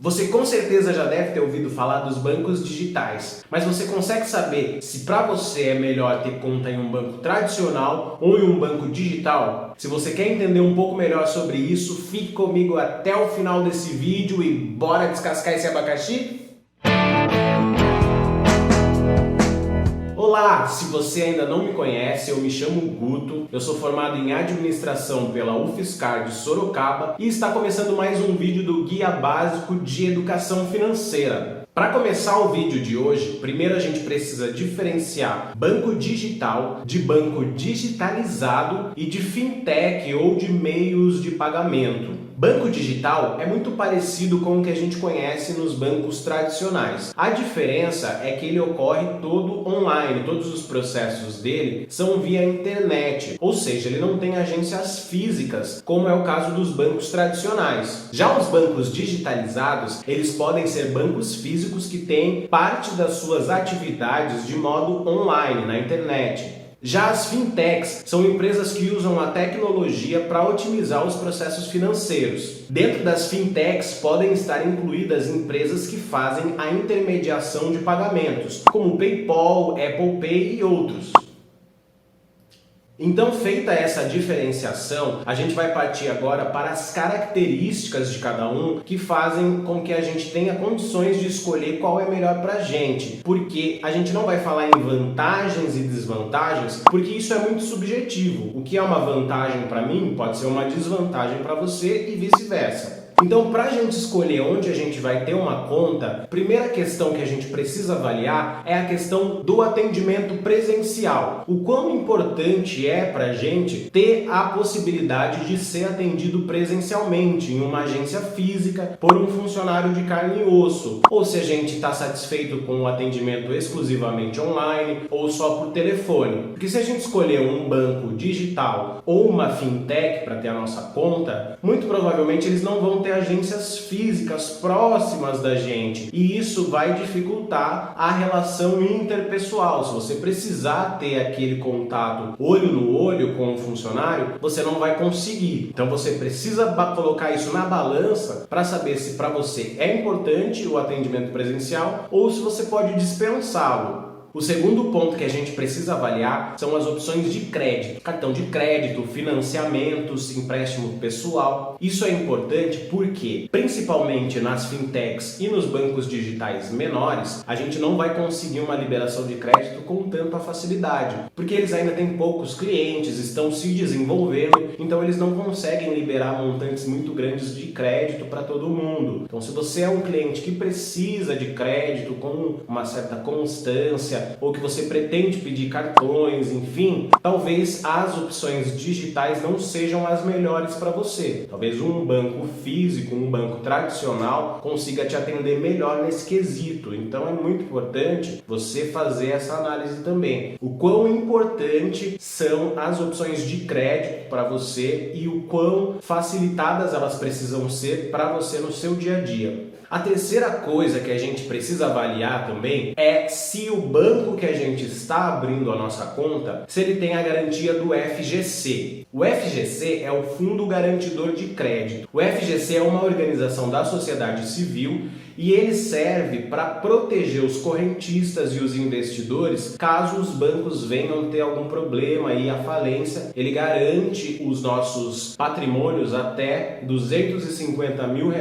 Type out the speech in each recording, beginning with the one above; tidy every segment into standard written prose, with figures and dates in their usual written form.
Você com certeza já deve ter ouvido falar dos bancos digitais, mas você consegue saber se para você é melhor ter conta em um banco tradicional ou em um banco digital? Se você quer entender um pouco melhor sobre isso, fique comigo até o final desse vídeo e bora descascar esse abacaxi? Olá, se você ainda não me conhece, eu me chamo Guto, eu sou formado em administração pela UFSCar de Sorocaba e está começando mais um vídeo do Guia Básico de Educação Financeira. Para começar o vídeo de hoje, primeiro a gente precisa diferenciar banco digital de banco digitalizado e de fintech ou de meios de pagamento. Banco digital é muito parecido com o que a gente conhece nos bancos tradicionais. A diferença é que ele ocorre todo online, todos os processos dele são via internet, ou seja, ele não tem agências físicas, como é o caso dos bancos tradicionais. Já os bancos digitalizados, eles podem ser bancos físicos que têm parte das suas atividades de modo online, na internet. Já as fintechs são empresas que usam a tecnologia para otimizar os processos financeiros. Dentro das fintechs podem estar incluídas empresas que fazem a intermediação de pagamentos, como PayPal, Apple Pay e outros. Então, feita essa diferenciação, a gente vai partir agora para as características de cada um que fazem com que a gente tenha condições de escolher qual é melhor para a gente. Porque a gente não vai falar em vantagens e desvantagens, porque isso é muito subjetivo. O que é uma vantagem para mim pode ser uma desvantagem para você e vice-versa. Então, para a gente escolher onde a gente vai ter uma conta, a primeira questão que a gente precisa avaliar é a questão do atendimento presencial. O quão importante é para a gente ter a possibilidade de ser atendido presencialmente em uma agência física por um funcionário de carne e osso, ou se a gente está satisfeito com o atendimento exclusivamente online ou só por telefone. Porque se a gente escolher um banco digital ou uma fintech para ter a nossa conta, muito provavelmente eles não vão ter agências físicas próximas da gente e isso vai dificultar a relação interpessoal. Se você precisar ter aquele contato olho no olho com o funcionário, você não vai conseguir. Então você precisa colocar isso na balança para saber se para você é importante o atendimento presencial ou se você pode dispensá-lo. O segundo ponto que a gente precisa avaliar são as opções de crédito. Cartão de crédito, financiamentos, empréstimo pessoal. Isso é importante porque, principalmente nas fintechs e nos bancos digitais menores, a gente não vai conseguir uma liberação de crédito com tanta facilidade, porque eles ainda têm poucos clientes, estão se desenvolvendo, então eles não conseguem liberar montantes muito grandes de crédito para todo mundo. Então, se você é um cliente que precisa de crédito com uma certa constância, ou que você pretende pedir cartões, enfim, talvez as opções digitais não sejam as melhores para você. Talvez um banco físico, um banco tradicional consiga te atender melhor nesse quesito. Então é muito importante você fazer essa análise também. O quão importante são as opções de crédito para você e o quão facilitadas elas precisam ser para você no seu dia a dia. A terceira coisa que a gente precisa avaliar também é se o banco que a gente está abrindo a nossa conta, se ele tem a garantia do FGC. O FGC é o Fundo Garantidor de Crédito. O FGC é uma organização da sociedade civil e ele serve para proteger os correntistas e os investidores caso os bancos venham ter algum problema e a falência. Ele garante os nossos patrimônios até R$250 mil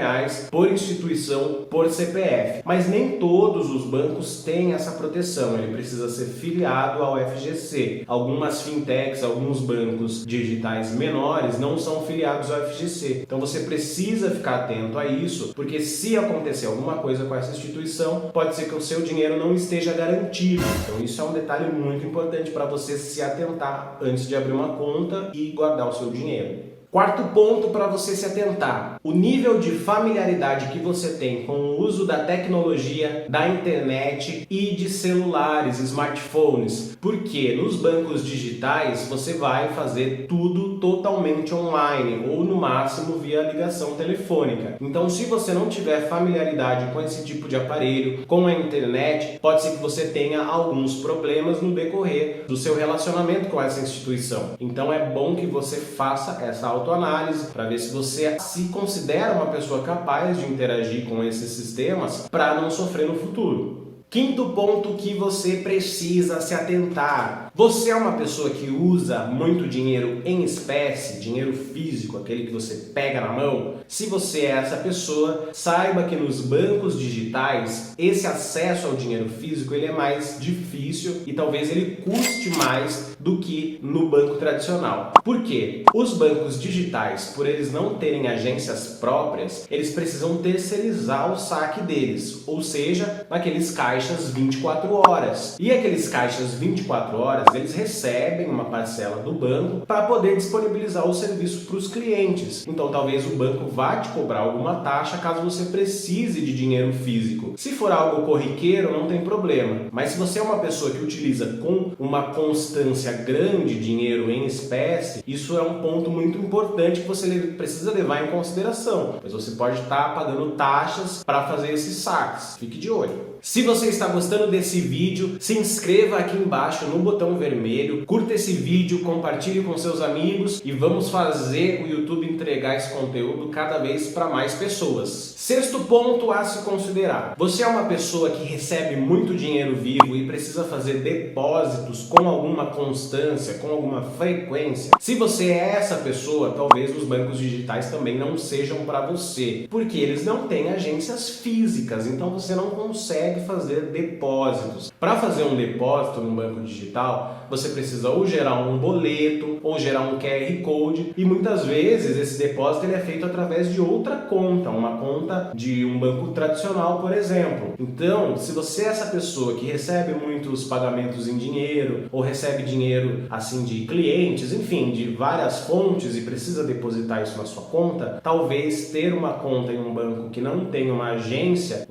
por instituição, por CPF. Mas nem todos os bancos têm essa proteção, ele precisa ser filiado ao FGC. Algumas fintechs, alguns bancos digitais menores não são filiados ao FGC. Então você precisa ficar atento a isso, porque se acontecer alguma coisa com essa instituição, pode ser que o seu dinheiro não esteja garantido. Então isso é um detalhe muito importante para você se atentar antes de abrir uma conta e guardar o seu dinheiro. Quarto ponto para você se atentar: o nível de familiaridade que você tem com o uso da tecnologia, da internet e de celulares, smartphones. Porque nos bancos digitais você vai fazer tudo totalmente online ou no máximo via ligação telefônica. Então, se você não tiver familiaridade com esse tipo de aparelho, com a internet, pode ser que você tenha alguns problemas no decorrer do seu relacionamento com essa instituição. Então, é bom que você faça essa autoanálise para ver se você se considera considera uma pessoa capaz de interagir com esses sistemas para não sofrer no futuro. Quinto ponto que você precisa se atentar. Você é uma pessoa que usa muito dinheiro em espécie, dinheiro físico, aquele que você pega na mão? Se você é essa pessoa, saiba que nos bancos digitais, esse acesso ao dinheiro físico ele é mais difícil e talvez ele custe mais do que no banco tradicional. Por quê? Os bancos digitais, por eles não terem agências próprias, eles precisam terceirizar o saque deles, ou seja, naqueles caixas 24 horas. E aqueles caixas 24 horas, eles recebem uma parcela do banco para poder disponibilizar o serviço para os clientes. Então talvez o banco vá te cobrar alguma taxa caso você precise de dinheiro físico. Se for algo corriqueiro, não tem problema. Mas se você é uma pessoa que utiliza com uma constância grande dinheiro em espécie, isso é um ponto muito importante que você precisa levar em consideração, pois você pode estar pagando taxas para fazer esses saques. Fique de olho. Se você está gostando desse vídeo, se inscreva aqui embaixo no botão vermelho, curta esse vídeo, compartilhe com seus amigos e vamos fazer o YouTube entregar esse conteúdo cada vez para mais pessoas. Sexto ponto a se considerar. Você é uma pessoa que recebe muito dinheiro vivo e precisa fazer depósitos com alguma constância, com alguma frequência. Se você é essa pessoa, talvez os bancos digitais também não sejam para você, porque eles não têm agências físicas, então você não consegue fazer depósitos. Para fazer um depósito no banco digital, você precisa ou gerar um boleto ou gerar um QR Code e muitas vezes esse depósito ele é feito através de outra conta, uma conta de um banco tradicional, por exemplo. Então, se você é essa pessoa que recebe muitos pagamentos em dinheiro ou recebe dinheiro assim de clientes, enfim, de várias fontes e precisa depositar isso na sua conta, talvez ter uma conta em um banco que não tem uma agência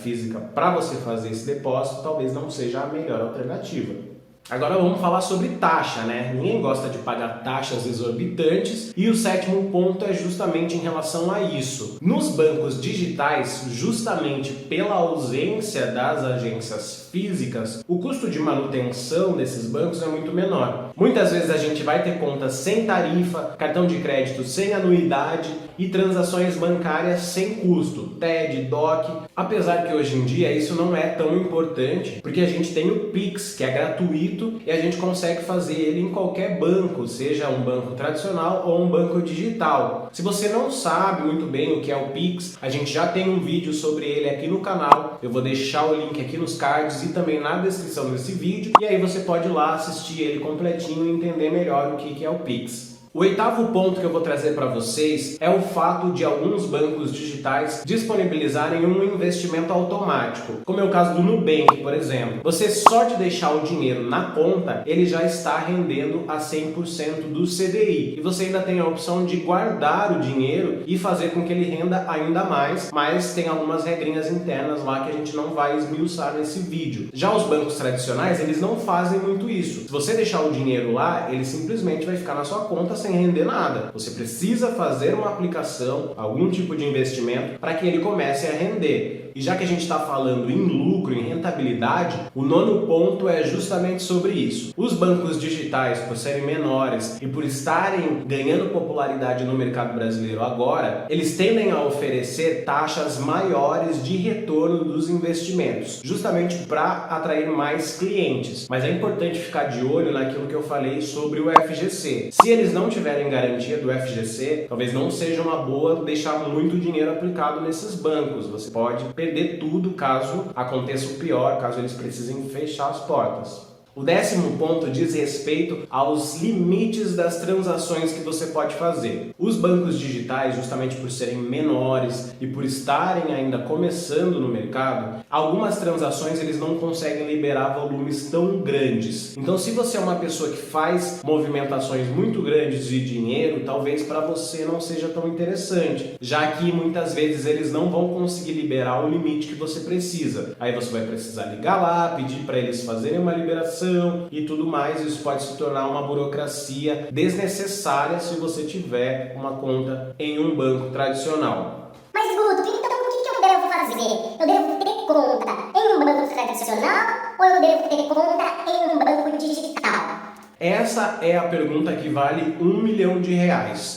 física para você fazer esse depósito, talvez não seja a melhor alternativa. Agora vamos falar sobre taxa, né? Ninguém gosta de pagar taxas exorbitantes e o sétimo ponto é justamente em relação a isso. Nos bancos digitais, justamente pela ausência das agências físicas, o custo de manutenção desses bancos é muito menor. Muitas vezes a gente vai ter conta sem tarifa, cartão de crédito sem anuidade e transações bancárias sem custo, TED, DOC, apesar que hoje em dia isso não é tão importante, porque a gente tem o Pix, que é gratuito e a gente consegue fazer ele em qualquer banco, seja um banco tradicional ou um banco digital. Se você não sabe muito bem o que é o Pix, a gente já tem um vídeo sobre ele aqui no canal, eu vou deixar o link aqui nos cards e também na descrição desse vídeo, e aí você pode ir lá assistir ele completinho e entender melhor o que é o Pix. O oitavo ponto que eu vou trazer para vocês é o fato de alguns bancos digitais disponibilizarem um investimento automático, como é o caso do Nubank, por exemplo. Você só de deixar o dinheiro na conta, ele já está rendendo a 100% do CDI. E você ainda tem a opção de guardar o dinheiro e fazer com que ele renda ainda mais, mas tem algumas regrinhas internas lá que a gente não vai esmiuçar nesse vídeo. Já os bancos tradicionais, eles não fazem muito isso. Se você deixar o dinheiro lá, ele simplesmente vai ficar na sua conta sem render nada. Você precisa fazer uma aplicação, algum tipo de investimento para que ele comece a render. E já que a gente está falando em lucro, em rentabilidade, o nono ponto é justamente sobre isso. Os bancos digitais, por serem menores e por estarem ganhando popularidade no mercado brasileiro agora, eles tendem a oferecer taxas maiores de retorno dos investimentos, justamente para atrair mais clientes. Mas é importante ficar de olho naquilo que eu falei sobre o FGC. Se eles não tiverem garantia do FGC, talvez não seja uma boa deixar muito dinheiro aplicado nesses bancos. Você pode perder tudo caso aconteça o pior, caso eles precisem fechar as portas. O décimo ponto diz respeito aos limites das transações que você pode fazer. Os bancos digitais, justamente por serem menores e por estarem ainda começando no mercado, algumas transações eles não conseguem liberar volumes tão grandes. Então, se você é uma pessoa que faz movimentações muito grandes de dinheiro, talvez para você não seja tão interessante, já que muitas vezes eles não vão conseguir liberar o limite que você precisa. Aí você vai precisar ligar lá, pedir para eles fazerem uma liberação e tudo mais. Isso pode se tornar uma burocracia desnecessária se você tiver uma conta em um banco tradicional. Mas Guto, então o que eu devo fazer? Eu devo ter conta em um banco tradicional ou eu devo ter conta em um banco digital? Essa é a pergunta que vale R$1 milhão.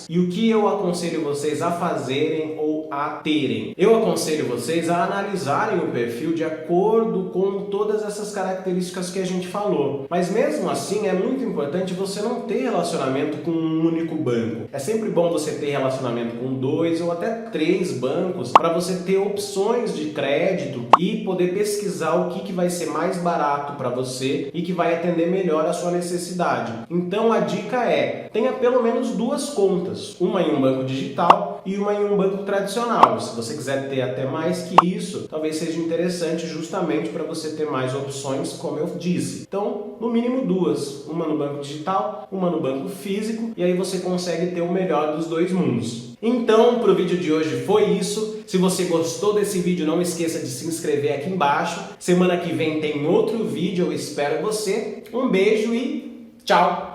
E o que eu aconselho vocês a fazerem ou a terem? Eu aconselho vocês a analisarem o perfil de acordo com todas essas características que a gente falou. Mas mesmo assim é muito importante você não ter relacionamento com um único banco. É sempre bom você ter relacionamento com 2 ou até 3 bancos para você ter opções de crédito e poder pesquisar o que vai ser mais barato para você e que vai atender melhor a sua necessidade. Então a dica é, tenha pelo menos 2 contas, uma em um banco digital e uma em um banco tradicional. Se você quiser ter até mais que isso, talvez seja interessante justamente para você ter mais opções, como eu disse. Então, no mínimo 2, uma no banco digital, uma no banco físico, e aí você consegue ter o melhor dos 2 mundos. Então, para o vídeo de hoje foi isso. Se você gostou desse vídeo, não esqueça de se inscrever aqui embaixo. Semana que vem tem outro vídeo, eu espero você. Um beijo e tchau!